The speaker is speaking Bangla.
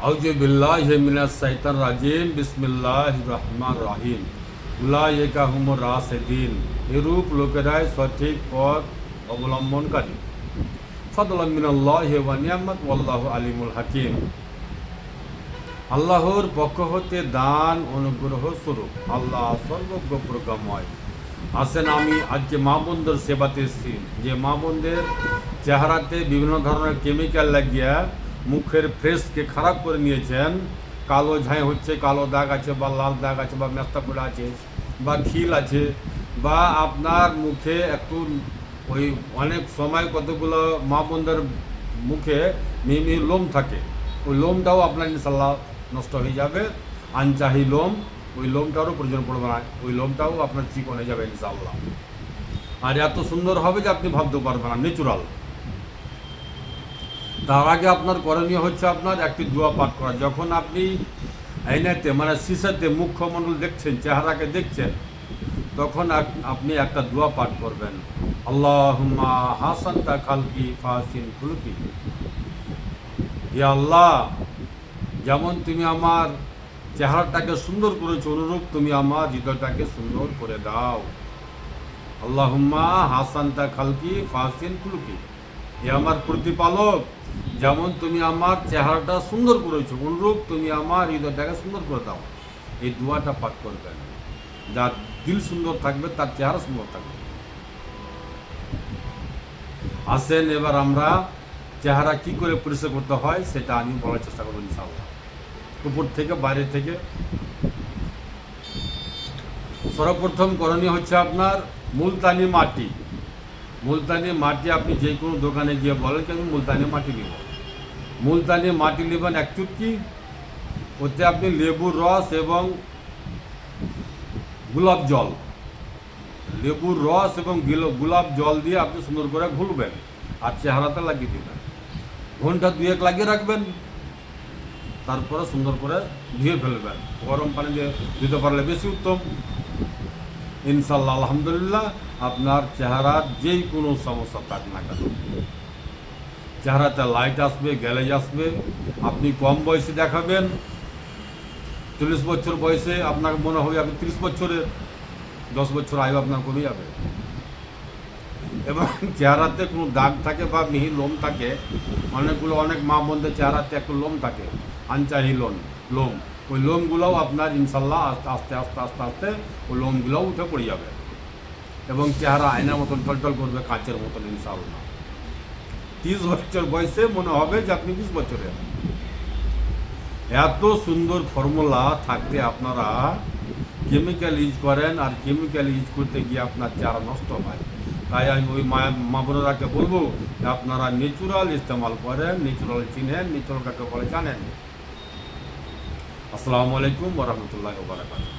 আউযু বিল্লাহি মিনাশ শাইতানির রাজিম বিসমিল্লাহির রহমানির রহিম উলাইকা হুমুর রাশিদিন। এরূপ লোকেরাই সঠিক পথ অবলম্বনকারী। ফাদলাম মিনাল্লাহি ওয়া নি'মাত ওয়াল্লাহু আলিমুল হাকিম। আল্লাহর পক্ষ হতে দান অনুগ্রহ স্বরূপ। আল্লাহ সর্বজ্ঞ প্রজ্ঞাময়। আসেন, আমি আজকে মা বোনদের সেবাতে এসেছি। যে মা বোনদের চেহারাতে বিভিন্ন ধরনের কেমিক্যাল লাগিয়ে মুখের ফ্রেশকে খারাপ করে নিয়েছেন, কালো ঝাঁই হচ্ছে, কালো দাগ আছে বা লাল দাগ আছে বা মেস্তা পড়ে আছে বা খিল আছে, বা আপনার মুখে একটু ওই অনেক সময় কতগুলো মা বোনদের মুখে মিহি লোম থাকে, ওই লোমটাও আপনার ইনশাল্লাহ নষ্ট হয়ে যাবে। আনচাহি লোম, ওই লোমটারও প্রয়োজন পড়বে না, ওই লোমটাও আপনার চিকন হয়ে যাবে ইনশাল্লাহ। আর এত সুন্দর হবে যে আপনি ভাবতে পারবেন না, ন্যাচুরাল। তার আগে আপনার করণীয় হচ্ছে আপনার একটি দোয়া পাঠ করা। যখন আপনি আইনাতে মানে সিসাতে মুখমণ্ডল দেখছেন, চেহারাকে দেখছেন, তখন আপনি একটা দোয়া পাঠ করবেন, আল্লাহুম্মা হাসানতা খালকি ফাহসিন খুলুকি। ইয়া আল্লাহ, যেমন তুমি আমার চেহারাটাকে সুন্দর করেছো, অনুরূপ তুমি আমার হৃদয়টাকে সুন্দর করে দাও। আল্লাহুম্মা হাসানতা খালকি ফাহসিন খুলুকি। এ আমার প্রতিপালক, যেমন তুমি আমার চেহারাটা সুন্দর করেছো, অনুরূপ তুমি আমার হৃদয়টাকে সুন্দর করে দাও। এই দোয়াটা পাঠ করবেন। যার দিল সুন্দর থাকবে তার চেহারা সুন্দর থাকবে। আসেন, এবার আমরা চেহারা কি করে পরিষ্কার করতে হয় সেটা আমি বলার চেষ্টা করবো ইনশাআল্লাহ, উপর থেকে বাইরে থেকে। সর্বপ্রথম করণীয় হচ্ছে আপনার মুলতানি মাটি। মুলতানি মাটি আপনি যে কোনো দোকানে গিয়ে বলেন যে আমি মুলতানি মাটি নেব। মুলতানি মাটি নেবেন এক চুটকি, ওতে আপনি লেবুর রস এবং গোলাপ জল, লেবুর রস এবং গোলাপ জল দিয়ে আপনি সুন্দর করে ঘুলবেন আর চেহারাতে লাগিয়ে দেবেন। ঘন্টা দুয়েক লাগিয়ে রাখবেন, তারপরে সুন্দর করে ধুয়ে ফেলবেন। গরম পানি দিয়ে ধুতে পারলে বেশি উত্তম। ইনশাল্লাহ আলহামদুলিল্লাহ আপনার চেহারার যেই কোনো সমস্যা থাক না কেন, চেহারাতে লাইট আসবে, গ্যালেজ আসবে। আপনি কম বয়সে দেখাবেন, 40 বছর বয়সে আপনার মনে হবে আপনি 30 বছরের, 10 বছর আয়ু আপনার কমে যাবে। এবং চেহারাতে কোনো দাগ থাকে বা মিহি লোম থাকে, অনেক মা বোনদের চেহারাতে একটু লোম থাকে, আনচাহি লোম, ওই লোমগুলোও আপনার ইনশাল্লাহ আস্তে আস্তে আস্তে আস্তে ওই লোমগুলোও উঠে পড়ে যাবে এবং চেহারা আয়নার মতন টলটল করবে, কাঁচের মতন ইনশাল্লাহ। 30 বছর বয়সে মনে হবে যে আপনি 20 বছরের। এত সুন্দর ফর্মুলা থাকতে আপনারা কেমিক্যাল ইউজ করেন, আর কেমিক্যাল ইউজ করতে গিয়ে আপনার চেহারা নষ্ট হয়। তাই আমি ওই মা বোনেরাকে বলবো যে আপনারা ন্যাচুরাল ইস্তেমাল করেন, ন্যাচুরাল চিনেন, ন্যাচুরাল কাকে বলে জানেন। আসসালামু আলাইকুম ওয়া রাহমাতুল্লাহি ওয়া বারাকাতুহু।